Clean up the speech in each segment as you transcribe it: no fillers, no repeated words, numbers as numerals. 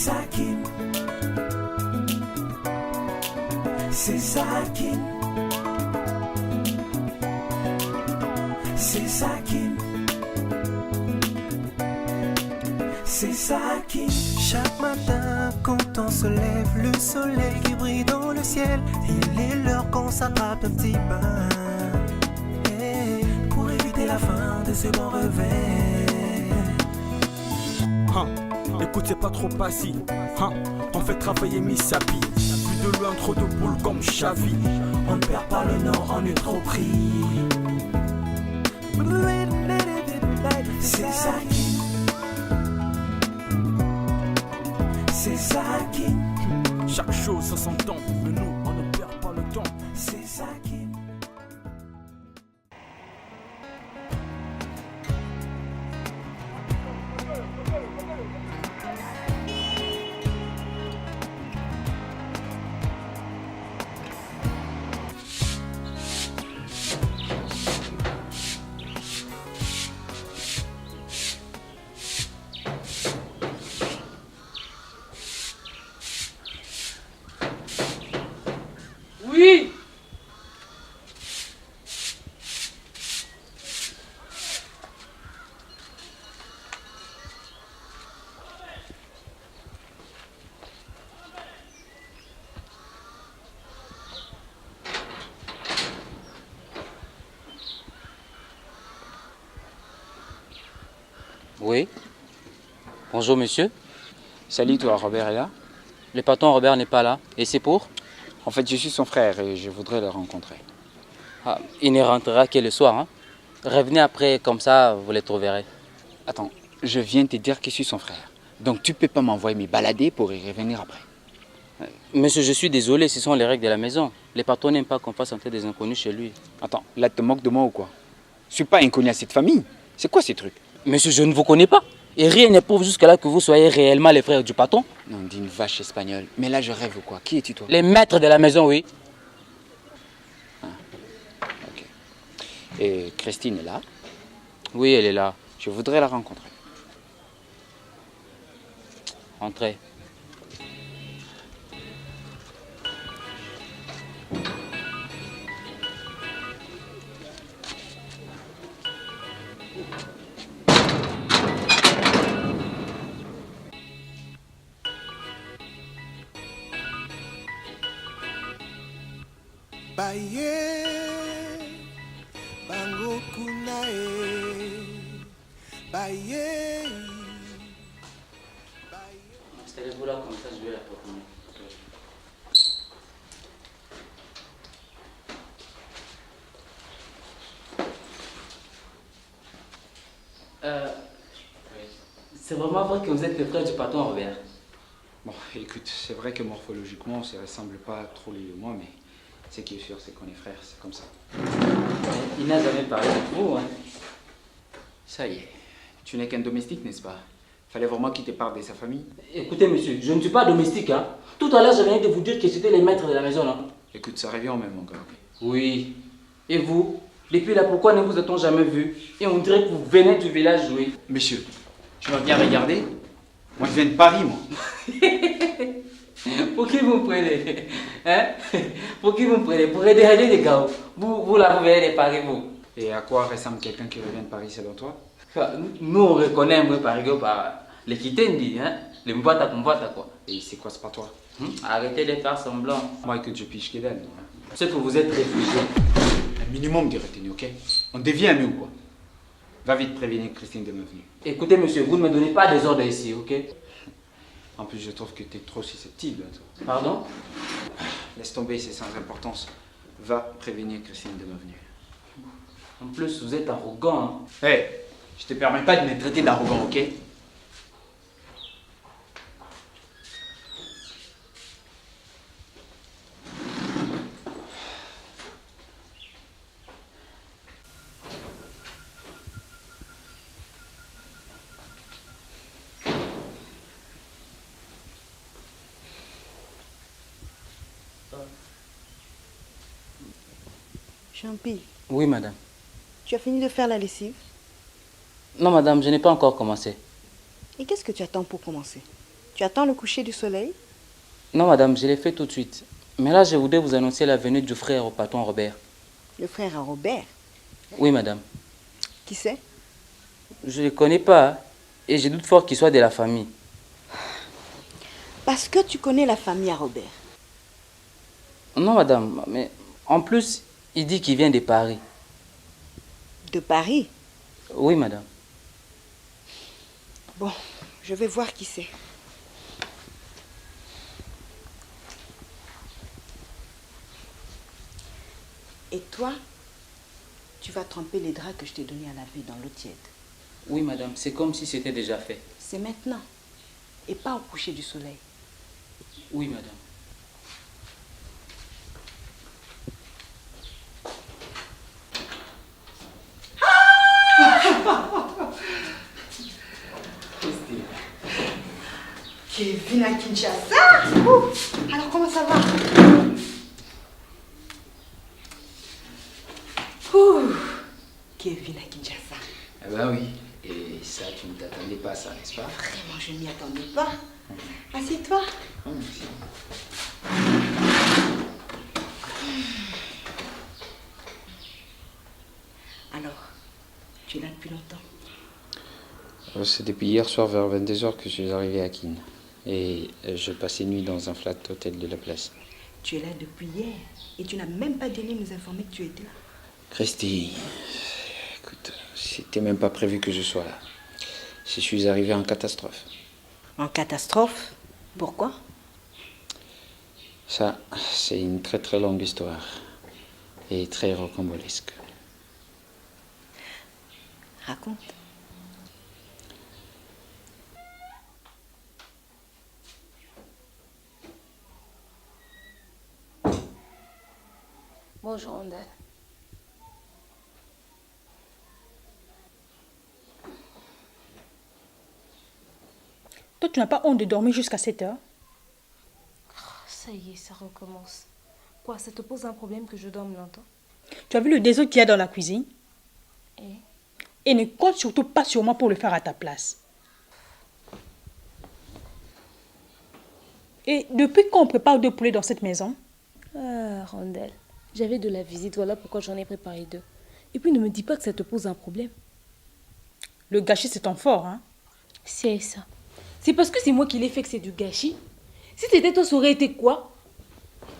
Sakin. C'est Sakin. C'est Sakin. C'est Sakin. Chaque matin quand on se lève, le soleil qui brille dans le ciel, il est l'heure qu'on s'attrape un petit bain, hey, pour éviter la fin de ce bon réveil. Écoute, c'est pas trop passif. On fait travailler Misapi. Plus de loin, trop de boules comme Xavi. On ne perd pas le nord, on est trop pris. C'est Sakin. C'est Sakin. Chaque chose ça s'entend. Mais nous, on ne perd pas le temps. C'est Sakin. Oui. Oui. Bonjour monsieur. Salut toi, Robert est là? Le patron Robert n'est pas là. Et c'est pour? En fait, je suis son frère et je voudrais le rencontrer. Ah, il ne rentrera que le soir. Revenez après, comme ça vous les trouverez. Attends, je viens de te dire que je suis son frère. Donc tu peux pas m'envoyer me balader pour y revenir après. Monsieur, je suis désolé, ce sont les règles de la maison. Les patrons n'aiment pas qu'on fasse entrer des inconnus chez lui. Attends, là tu te moques de moi ou quoi? Je suis pas inconnu à cette famille. C'est quoi ces trucs? Monsieur, je ne vous connais pas. Et rien n'est prouve jusque-là que vous soyez réellement les frères du patron. Non, dis une vache espagnole. Mais là je rêve ou quoi? Qui es-tu toi? Les maîtres de la maison, oui. Ok. Et Christine est là? Oui, elle est là. Je voudrais la rencontrer. Entrez. Baye, bango kunae, baye. Installez-vous là, comme ça je vais la proposer. C'est vraiment vrai que vous êtes le frère du patron Robert? Bon, écoute, c'est vrai que morphologiquement, ça ressemble pas trop lui et moi, mais ce qui est sûr, c'est qu'on est frères, c'est comme ça. Il n'a jamais parlé de vous, hein. Ça y est, tu n'es qu'un domestique, n'est-ce pas? Fallait vraiment qu'il te parle de sa famille. Écoutez, monsieur, je ne suis pas domestique, hein. Tout à l'heure, je venais de vous dire que c'était les maîtres de la maison, non? Écoute, ça revient au même, mon gars. Oui. Et vous? Depuis là, pourquoi ne vous a-t-on jamais vu? Et on dirait que vous venez du village jouer. Monsieur, tu m'as bien regardé? Moi, je viens de Paris, moi. Pour qui vous me prenez? Hein? Pour qui vous me prenez? Pour déranger les gars. Vous là, vous venez de Paris, vous. Et à quoi ressemble quelqu'un qui revient de Paris, selon toi? Nous, on reconnaît un peu Paris par les Kitendi, hein? Les Mbata quoi. Et c'est quoi ce patois? Arrêtez de faire semblant. Moi, écoute, je piche que dalle. C'est que vous êtes réfugiés. Un minimum de retenue, ok? On devient mieux ou quoi? Va vite prévenir Christine de me venir. Écoutez, monsieur, vous ne me donnez pas des ordres ici, ok? En plus, je trouve que tu es trop susceptible, toi. Pardon? Laisse tomber, c'est sans importance. Va prévenir Christine de me venir. En plus, vous êtes arrogant, hein? Hé, je te permets pas de me traiter d'arrogant, ok? Champi, Oui, madame. tu as fini de faire la lessive? Non, madame, je n'ai pas encore commencé. Et qu'est-ce que tu attends pour commencer? Tu attends le coucher du soleil? Non, madame, je l'ai fait tout de suite. Mais là, je voudrais vous annoncer la venue du frère au patron Robert. Le frère à Robert? Oui, madame. Qui c'est? Je ne le connais pas, hein, et je doute fort qu'il soit de la famille. Parce que tu connais la famille à Robert. Non, madame, mais en plus, il dit qu'il vient de Paris. De Paris? Oui, madame. Bon, je vais voir qui c'est. Et toi, tu vas tremper les draps que je t'ai donnés à laver dans l'eau tiède. Oui, madame, c'est comme si c'était déjà fait. C'est maintenant. Et pas au coucher du soleil. Oui, madame. Kevin à Kinshasa? Ouh. Alors comment ça va? Ouh. Kevin à Kinshasa. Ah bah oui, et ça, tu ne t'attendais pas à ça, n'est-ce pas? Vraiment, je ne m'y attendais pas. Assieds-toi. Oh, merci. Alors, tu es là depuis longtemps? C'est depuis hier soir vers 22h que je suis arrivé à Keene. Et je passais nuit dans un flat hôtel de la place. Tu es là depuis hier et tu n'as même pas daigné nous informer que tu étais là. Christy, écoute, c'était même pas prévu que je sois là. Je suis arrivé en catastrophe. En catastrophe? Pourquoi? Ça, c'est une très très longue histoire. Et très rocambolesque. Raconte. Bonjour, Rondel. Toi, tu n'as pas honte de dormir jusqu'à 7 heures? Ça y est, ça recommence. Quoi, ça te pose un problème que je dorme longtemps? Tu as vu le désordre qu'il y a dans la cuisine? Et Et ne compte surtout pas sur moi pour le faire à ta place. Et depuis quand on prépare 2 poulets dans cette maison? Ah, Rondel, j'avais de la visite, voilà pourquoi j'en ai préparé 2. Et puis ne me dis pas que ça te pose un problème. Le gâchis, c'est ton fort, hein? C'est ça. C'est parce que c'est moi qui l'ai fait que c'est du gâchis. Si c'était toi, ça aurait été quoi?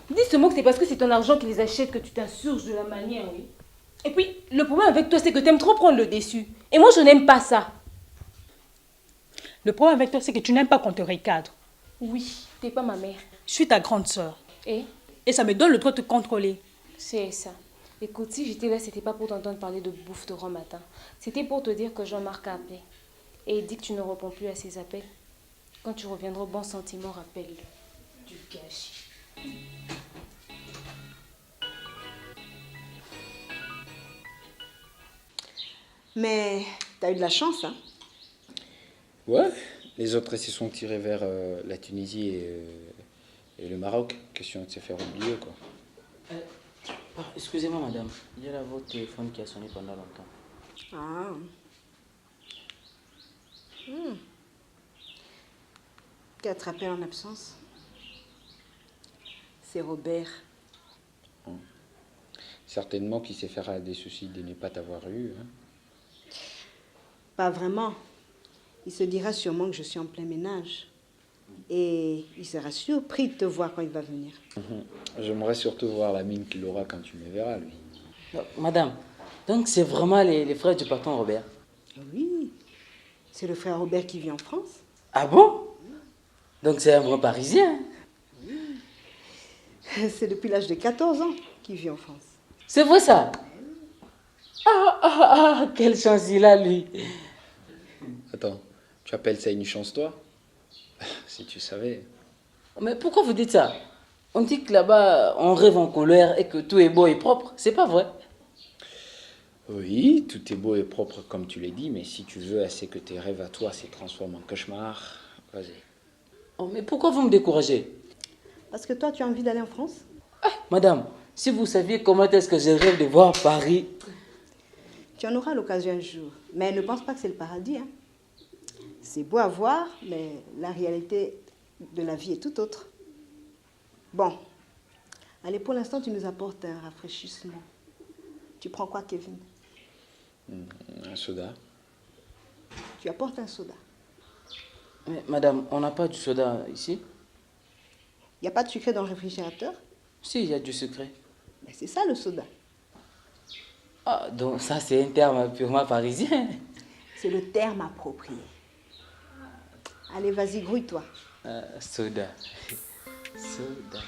Dis seulement que c'est parce que c'est ton argent qui les achète que tu t'insurges de la manière, oui. Et puis, le problème avec toi, c'est que tu aimes trop prendre le dessus. Et moi, je n'aime pas ça. Le problème avec toi, c'est que tu n'aimes pas qu'on te recadre. Oui, t'es pas ma mère. Je suis ta grande sœur. Et Et ça me donne le droit de te contrôler. c'est ça. Écoute, si j'étais là, c'était pas pour t'entendre parler de bouffe de grand matin. C'était pour te dire que Jean-Marc a appelé. Et il dit que tu ne réponds plus à ses appels. Quand tu reviendras au bon sentiment, rappelle-le. Du gâchis. Mais t'as eu de la chance, hein? Ouais, les autres ils se sont tirés vers la Tunisie et le Maroc. Question de se faire oublier, quoi. Excusez-moi, madame. Il y a là votre téléphone qui a sonné pendant longtemps. Ah. Qui a attrapé en absence? C'est Robert. Certainement qu'il s'est fait des soucis de ne pas t'avoir eu. Hein. Pas vraiment. Il se dira sûrement que je suis en plein ménage. Et il sera surpris de te voir quand il va venir. J'aimerais surtout voir la mine qu'il aura quand tu me verras, lui. Madame, donc c'est vraiment les frères du patron Robert? Oui, c'est le frère Robert qui vit en France. Ah bon? Donc c'est un vrai Parisien? C'est depuis l'âge de 14 ans qu'il vit en France. C'est vrai ça? Quelle chance il a, lui. Attends, tu appelles ça une chance, toi? Si tu savais. Mais pourquoi vous dites ça? On dit que là-bas, on rêve en couleur et que tout est beau et propre. C'est pas vrai? Oui, tout est beau et propre comme tu l'as dit, mais si tu veux assez que tes rêves à toi se transforment en cauchemar, vas-y. Oh, mais pourquoi vous me découragez? Parce que toi, tu as envie d'aller en France? Madame, si vous saviez comment est-ce que je rêve de voir Paris. Tu en auras l'occasion un jour. Mais ne pense pas que c'est le paradis, hein. C'est beau à voir, mais la réalité de la vie est tout autre. Bon, allez, pour l'instant, tu nous apportes un rafraîchissement. Tu prends quoi, Kevin? Un soda. Tu apportes un soda. Mais madame, on n'a pas du soda ici? Il n'y a pas de sucre dans le réfrigérateur? Si, il y a du secret. Mais c'est ça le soda. Ah, donc ça c'est un terme purement parisien. C'est le terme approprié. Allez, vas-y, grouille-toi. Soda. Soda.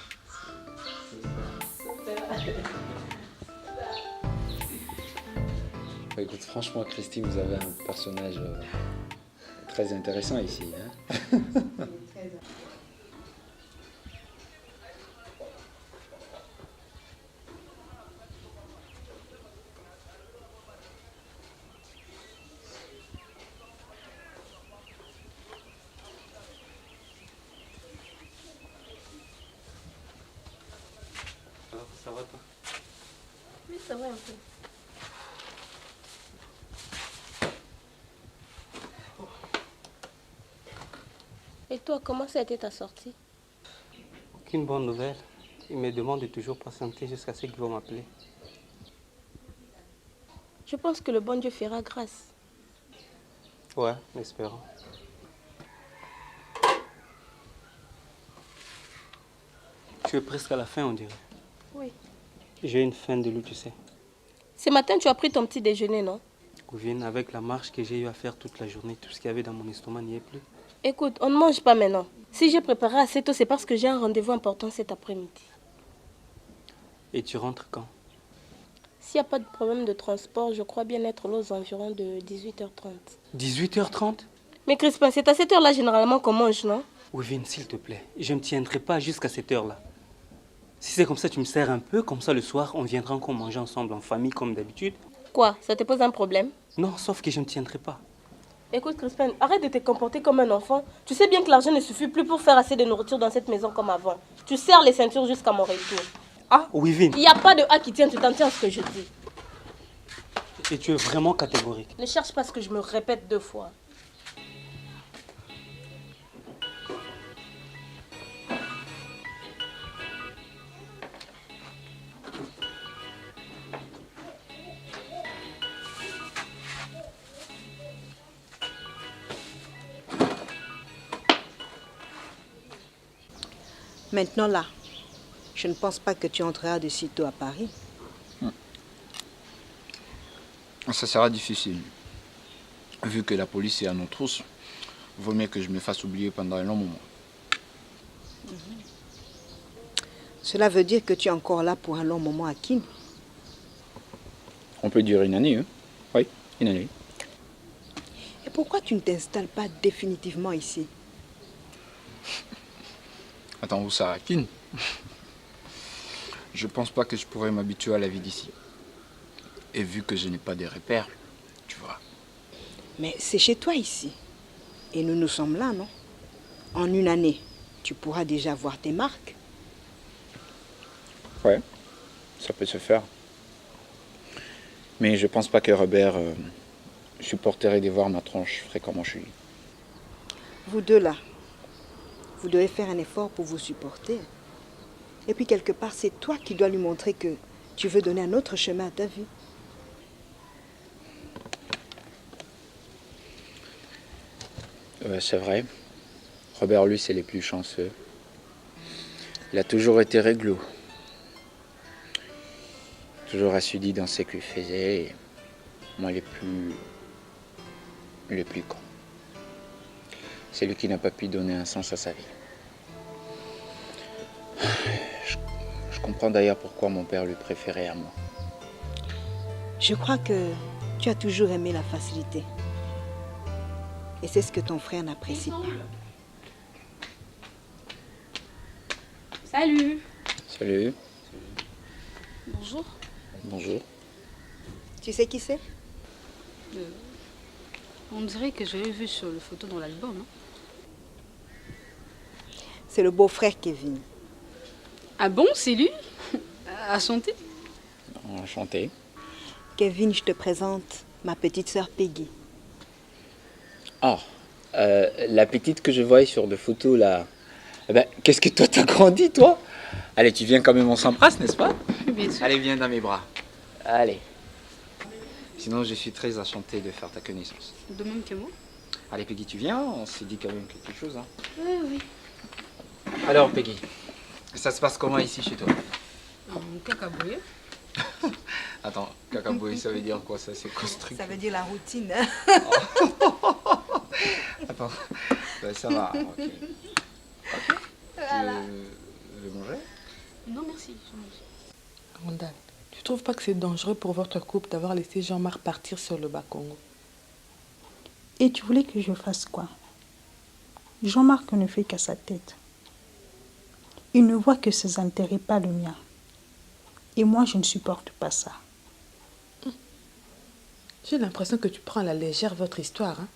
Bah, écoute, franchement, Christine, vous avez un personnage très intéressant ici. Hein. Alors, ça va toi? Oui, ça va un peu. Et toi, comment ça a été ta sortie? Aucune bonne nouvelle. Il me demande de toujours patienter jusqu'à ce qu'ils vont m'appeler. Je pense que le bon Dieu fera grâce. Ouais, espérons. Tu es presque à la fin, on dirait. Oui. J'ai une faim de loup, tu sais. Ce matin, tu as pris ton petit déjeuner, non? Gouverne, avec la marche que j'ai eu à faire toute la journée, tout ce qu'il y avait dans mon estomac n'y est plus. Écoute, on ne mange pas maintenant. Si j'ai préparé assez tôt, c'est parce que j'ai un rendez-vous important cet après-midi. Et tu rentres quand? S'il n'y a pas de problème de transport, je crois bien être là aux environs de 18h30. 18h30? Mais Crispin, c'est à cette heure-là généralement qu'on mange, non? Gouverne, s'il te plaît, je ne me tiendrai pas jusqu'à cette heure-là. Si c'est comme ça, tu me sers un peu, comme ça le soir, on viendra encore manger ensemble en famille comme d'habitude. Quoi? Ça te pose un problème? Non, sauf que je ne me tiendrai pas. Écoute, Crispin, arrête de te comporter comme un enfant. Tu sais bien que l'argent ne suffit plus pour faire assez de nourriture dans cette maison comme avant. Tu serres les ceintures jusqu'à mon retour. Ah, Wivine, Il n'y a pas de A qui tient, tu t'en tiens à ce que je dis. et tu es vraiment catégorique. Ne cherche pas ce que je me répète 2 fois. Maintenant là, je ne pense pas que tu entreras de sitôt à Paris. Ça sera difficile. Vu que la police est à nos trousses, vaut mieux que je me fasse oublier pendant un long moment. Cela veut dire que tu es encore là pour un long moment à Kin. On peut dire une année, hein? Oui, une année. Et pourquoi tu ne t'installes pas définitivement ici? Attends, où ça, Kin? Je pense pas que je pourrais m'habituer à la vie d'ici. Et vu que je n'ai pas de repères, tu vois. Mais c'est chez toi ici. Et nous sommes là, non? En une année, tu pourras déjà voir tes marques. Ouais, ça peut se faire. Mais je pense pas que Robert supporterait de voir ma tronche fréquemment chez lui. Vous deux là, vous devez faire un effort pour vous supporter. Et puis quelque part, c'est toi qui dois lui montrer que tu veux donner un autre chemin à ta vie. C'est vrai. Robert, lui, c'est les plus chanceux. Il a toujours été réglo. Toujours assidu dans ce qu'il faisait. Et moi, le plus con. C'est lui qui n'a pas pu donner un sens à sa vie. Je comprends d'ailleurs pourquoi mon père lui préférait à moi. Je crois que tu as toujours aimé la facilité. Et c'est ce que ton frère n'apprécie pas. Salut. Salut. Bonjour. Bonjour. Tu sais qui c'est? On dirait que je l'ai vu sur le photo dans l'album. Hein? C'est le beau-frère Kevin. Ah bon, c'est lui? Enchanté. Enchanté. Kevin, je te présente ma petite sœur Peggy. Ah, la petite que je voyais sur des photos là, Eh ben, qu'est-ce que toi t'as grandi, toi? Allez, tu viens quand même, on s'embrasse, n'est-ce pas? Bien sûr. Allez, viens dans mes bras. Allez. Sinon, je suis très enchanté de faire ta connaissance. De même que moi. Allez, Peggy, tu viens? On s'est dit quand même quelque chose, hein. Oui, oui. Alors, Peggy, ça se passe comment ici chez toi? Cacabouille. Attends, cacaboy, ça veut dire quoi ça? C'est quoi ce truc? Ça veut dire la routine. Hein? Attends, ben, ça va. Ok. Ok. Voilà. Tu veux manger? Non, merci. Randall, tu trouves pas que c'est dangereux pour votre couple d'avoir laissé Jean-Marc partir sur le Bas-Congo? Et tu voulais que je fasse quoi? Jean-Marc ne fait qu'à sa tête. Il ne voit que ses intérêts, pas le mien. Et moi, je ne supporte pas ça. J'ai l'impression que tu prends à la légère votre histoire. Hein?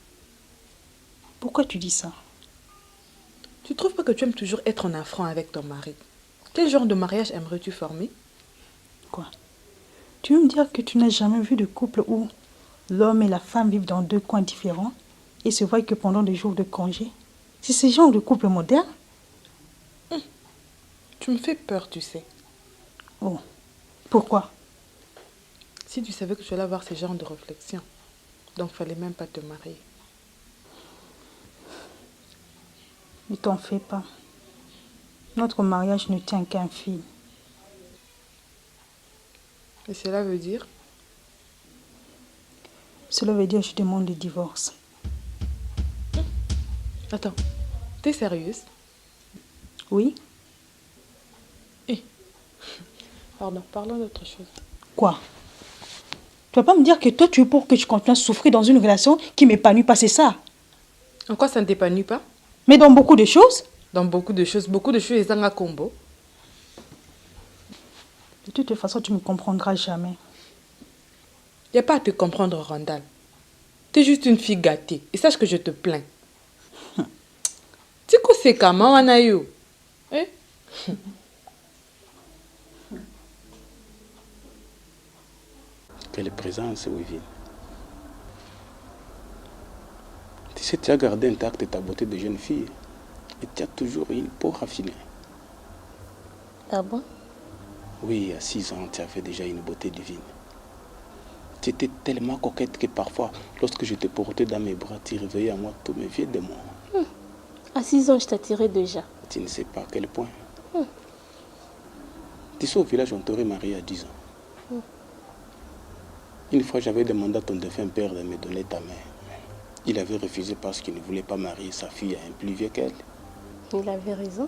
Pourquoi tu dis ça? Tu trouves pas que tu aimes toujours être en affront avec ton mari? Quel genre de mariage aimerais-tu former? Quoi? Tu veux me dire que tu n'as jamais vu de couple où l'homme et la femme vivent dans deux coins différents et se voient que pendant des jours de congé? C'est ce genre de couple moderne? Tu me fais peur, tu sais. Oh, pourquoi? Si tu savais que tu allais avoir ce genre de réflexion, donc fallait même pas te marier. Ne t'en fais pas. Notre mariage ne tient qu'à un fil. Et cela veut dire? Cela veut dire que je demande le divorce. Attends, t'es sérieuse? Oui? Pardon, parlons d'autre chose. Quoi? Tu vas pas me dire que toi, tu es pour que je continue à souffrir dans une relation qui m'épanouit pas, c'est ça? En quoi ça ne t'épanouit pas? Mais dans beaucoup de choses? Dans beaucoup de choses, ils ont un combo. De toute façon, tu ne me comprendras jamais. Il n'y a pas à te comprendre, Randall. Tu es juste une fille gâtée. Et sache que je te plains. Tu sais c'est comment, Anayo? Eh? Quelle présence, Wivine. Tu sais, tu as gardé intacte ta beauté de jeune fille. Et tu as toujours une peau raffinée. Ah bon? Oui, à 6 ans, tu avais déjà une beauté divine. Tu étais tellement coquette que parfois, lorsque je te portais dans mes bras, tu réveillais à moi tous mes vieux démons. À 6 ans, je t'attirais déjà. Tu ne sais pas à quel point. Tu sais, au village, on t'aurait marié à 10 ans. Une fois, j'avais demandé à ton défunt père de me donner ta mère. Il avait refusé parce qu'il ne voulait pas marier sa fille à un plus vieux qu'elle. Il avait raison.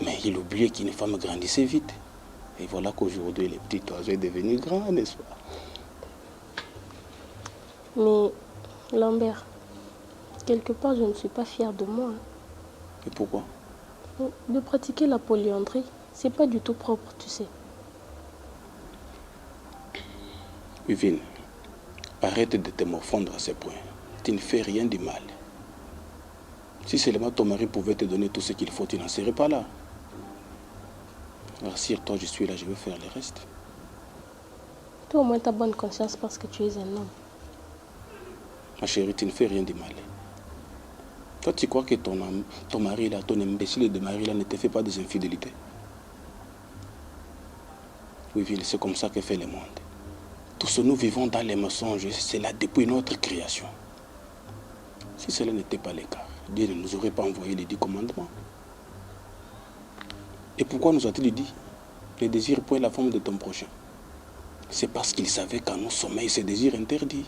Mais il oubliait qu'une femme grandissait vite. Et voilà qu'aujourd'hui, le petit oiseau est devenu grand, n'est-ce pas? Mais, Lambert, quelque part, je ne suis pas fière de moi. Et pourquoi? De pratiquer la polyandrie, c'est pas du tout propre, tu sais. Uvine, arrête de te morfondre à ce point. Tu ne fais rien de mal. Si seulement ton mari pouvait te donner tout ce qu'il faut, tu n'en serais pas là. Rassure-toi, je suis là, je vais faire le reste. Toi, au moins, tu as bonne conscience parce que tu es un homme. Ma chérie, tu ne fais rien de mal. Toi, tu crois que ton mari là, ton imbécile de mari là, ne te fait pas des infidélités? Oui, c'est comme ça que fait le monde. Tous nous vivons dans les mensonges, c'est là depuis notre création. Si cela n'était pas le cas, Dieu ne nous aurait pas envoyé les 10 commandements. Et pourquoi nous a-t-il dit? Ne désire point la femme de ton prochain. C'est parce qu'il savait qu'en nous sommeil, ce désir interdit.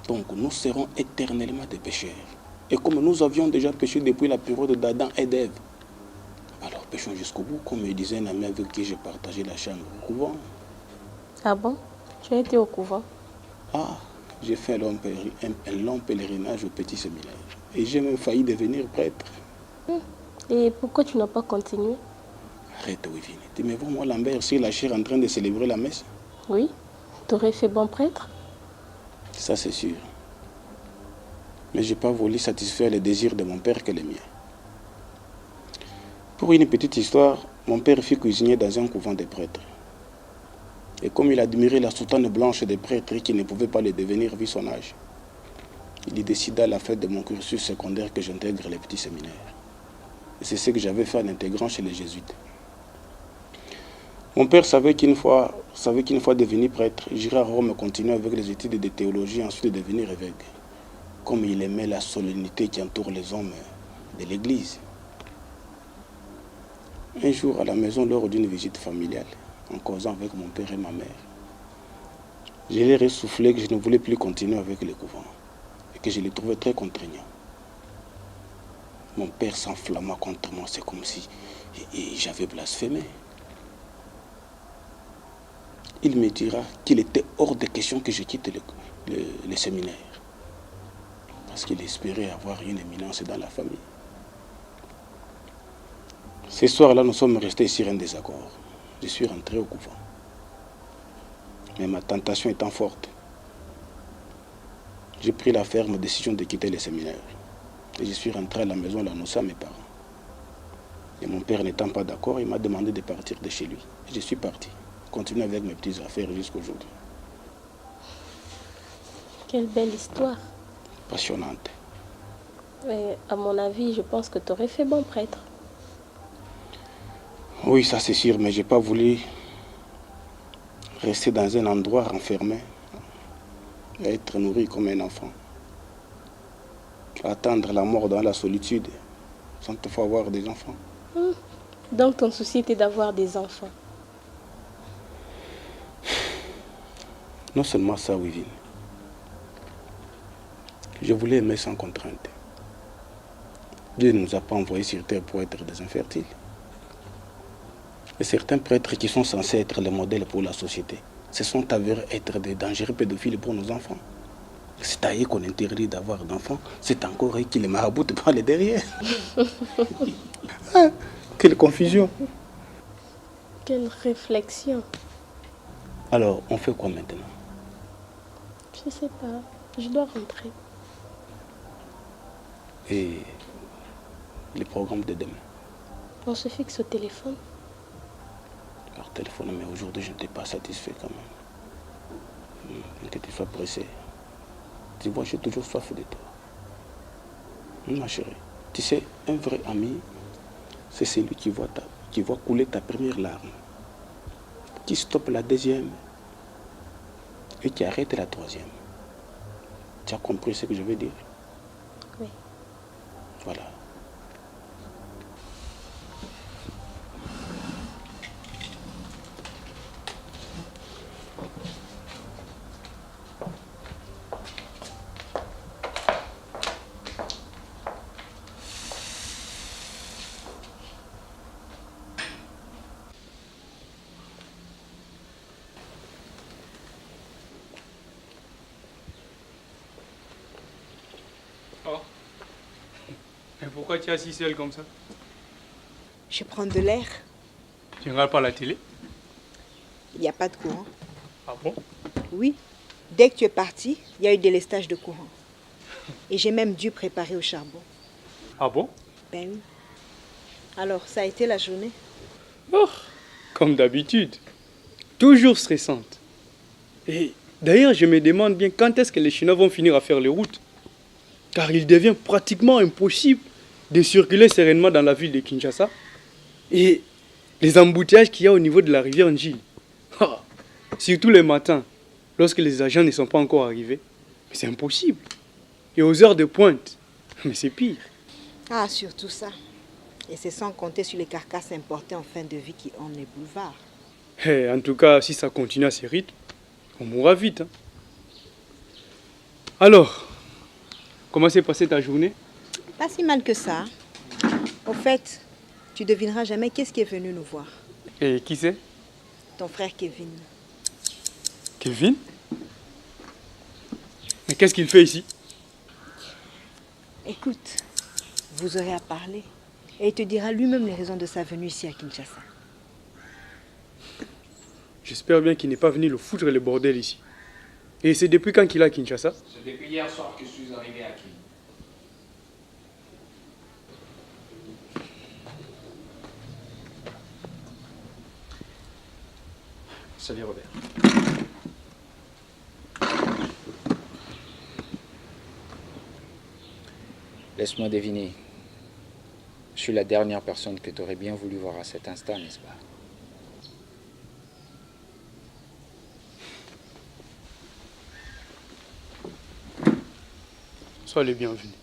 Donc nous serons éternellement des pécheurs. Et comme nous avions déjà péché depuis la période d'Adam et d'Ève, alors péchons jusqu'au bout, comme me disait un ami avec qui j'ai partagé la chambre au couvent. Ah bon? Tu as été au couvent? Ah, j'ai fait un long pèlerinage au petit séminaire. Et j'ai même failli devenir prêtre. Et pourquoi tu n'as pas continué? Arrête, Wivine. Tu me vois, moi, Lambert, sur la chaire en train de célébrer la messe? Oui, tu aurais fait bon prêtre? Ça, c'est sûr. Mais je n'ai pas voulu satisfaire les désirs de mon père que les miens. Pour une petite histoire, mon père fut cuisinier dans un couvent de prêtres. Et comme il admirait la soutane blanche des prêtres qui ne pouvaient pas le devenir vu son âge, il décida à la fin de mon cursus secondaire que j'intègre les petits séminaires. Et c'est ce que j'avais fait en intégrant chez les jésuites. Mon père savait qu'une fois devenu prêtre, j'irais à Rome continuer avec les études de théologie et ensuite devenir évêque. Comme il aimait la solennité qui entoure les hommes de l'église. Un jour, à la maison, lors d'une visite familiale, en causant avec mon père et ma mère, je leur ai soufflé que je ne voulais plus continuer avec le couvent et que je les trouvais très contraignants. Mon père s'enflamma contre moi, c'est comme si j'avais blasphémé. Il me dira qu'il était hors de question que je quitte le séminaire. Parce qu'il espérait avoir une éminence dans la famille. Ce soir-là, nous sommes restés sur un désaccord. Je suis rentré au couvent. Mais ma tentation étant forte, j'ai pris la ferme décision de quitter le séminaire. Et je suis rentré à la maison l'annoncer à mes parents. Et mon père n'étant pas d'accord, il m'a demandé de partir de chez lui. Et je suis parti, continuer avec mes petites affaires jusqu'aujourd'hui. Quelle belle histoire. Passionnante. Mais à mon avis, je pense que tu aurais fait bon prêtre. Oui, ça c'est sûr, mais je n'ai pas voulu rester dans un endroit renfermé et être nourri comme un enfant. Attendre la mort dans la solitude sans toutefois avoir des enfants. Donc ton souci était d'avoir des enfants. Non seulement ça, Wivine. Je voulais aimer sans contrainte. Dieu ne nous a pas envoyés sur terre pour être des infertiles. Et certains prêtres qui sont censés être les modèles pour la société se sont avérés être des dangereux pédophiles pour nos enfants. C'est à eux qu'on interdit d'avoir d'enfants, c'est encore eux qui les maraboutent par les derrière. Quelle confusion. Quelle réflexion. Alors, on fait quoi maintenant? Je sais pas, je dois rentrer. Et les programmes de demain? On se fixe au téléphone. Par téléphone, mais aujourd'hui je n'étais pas satisfait quand même. Que tu sois pressé. Tu vois, j'ai toujours soif de toi. Ma chérie, tu sais, un vrai ami, c'est celui qui voit couler ta première larme, qui stoppe la deuxième et qui arrête la troisième. Tu as compris ce que je veux dire? Oui. Voilà. Oh. Et pourquoi tu es assis seul comme ça? Je prends de l'air. Tu ne regardes pas la télé? Il n'y a pas de courant. Ah bon? Oui. Dès que tu es parti, il y a eu délestage de courant. Et j'ai même dû préparer au charbon. Ah bon? Ben oui. Alors, ça a été la journée? Oh, comme d'habitude. Toujours stressante. Et d'ailleurs, je me demande bien quand est-ce que les Chinois vont finir à faire les routes. Car il devient pratiquement impossible de circuler sereinement dans la ville de Kinshasa. Et les embouteillages qu'il y a au niveau de la rivière Njili. Surtout les matins, lorsque les agents ne sont pas encore arrivés. Mais c'est impossible. Et aux heures de pointe, mais c'est pire. Ah, surtout ça. Et c'est sans compter sur les carcasses importées en fin de vie qui ornent les boulevards. Hey, en tout cas, si ça continue à ce rythme, on mourra vite. Hein. Alors, comment s'est passée ta journée? Pas si mal que ça. Au fait, tu devineras jamais qu'est-ce qui est venu nous voir. Et qui c'est? Ton frère Kevin. Kevin? Mais qu'est-ce qu'il fait ici? Écoute, vous aurez à parler. Et il te dira lui-même les raisons de sa venue ici à Kinshasa. J'espère bien qu'il n'est pas venu le foutre le bordel ici. Et c'est depuis quand qu'il est à Kinshasa? C'est depuis hier soir que je suis arrivé à Kinshasa. Salut Robert. Laisse-moi deviner. suis la dernière personne que tu aurais bien voulu voir à cet instant, n'est-ce pas? Sois le bienvenu.